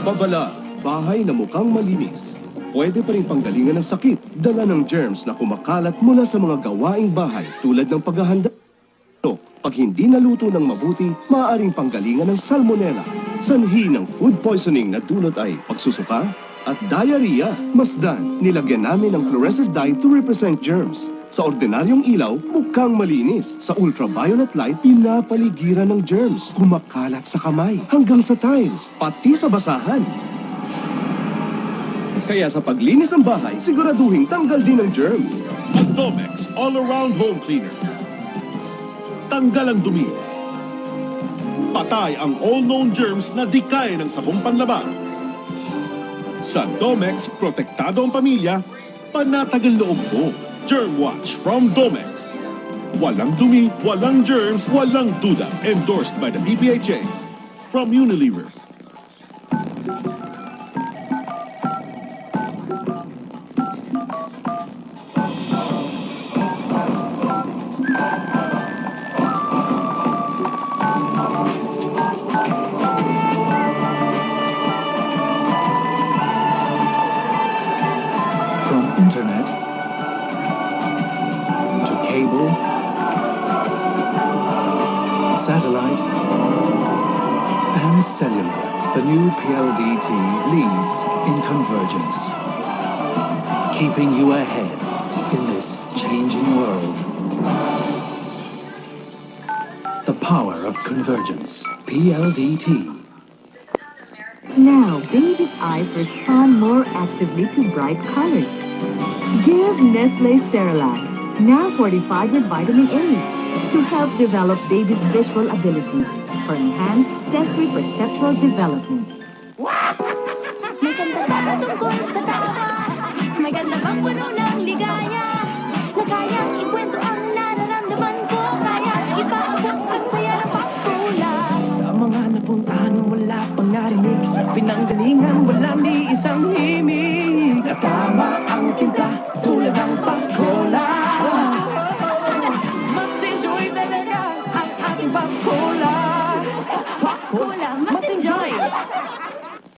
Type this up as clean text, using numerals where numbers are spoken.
Babala, bahay na mukhang malinis. Pwede pa rin panggalingan ng sakit, dala ng germs na kumakalat mula sa mga gawaing bahay tulad ng paghahanda. Pag hindi naluto ng mabuti, maaaring panggalingan ng salmonella. Sanhi ng food poisoning na dulot ay pagsusuka at diarrhea. Masdan, nilagyan namin ng fluorescent dye to represent germs. Sa ordinaryong ilaw, mukhang malinis. Sa ultraviolet light, pinapaligiran ng germs. Kumakalat sa kamay, hanggang sa tiles, pati sa basahan. Kaya sa paglinis ng bahay, siguraduhin tanggal din ng germs. Ang Domex All-Around Home Cleaner. Tanggal ang dumi. Patay ang all known germs na di kaya ng sabong panlaban. Sa Domex, protektado ang pamilya, panatagal loob mo. Germ Watch from Domex. Walang dumi, walang germs, walang duda. Endorsed by the DPHA. From Unilever. From internet to cable, satellite, and cellular, the new PLDT leads in convergence, keeping you ahead in this changing world. The power of convergence. PLDT. Now, baby's eyes respond more actively to bright colors. Give Nestle Cerelac, now fortified with vitamin A, to help develop baby's visual abilities for enhanced sensory perceptual development. May ganda ba tungkol sa tao? May ganda bang puno ng ligaya? Na kayang ikwento ang nararamdaman ko, kayang ipaabot ang saya ng pagkulas. Sa mga napuntahan wala pang narinig, sa pinanggalingan wala ni isang himig. Natama ang timpla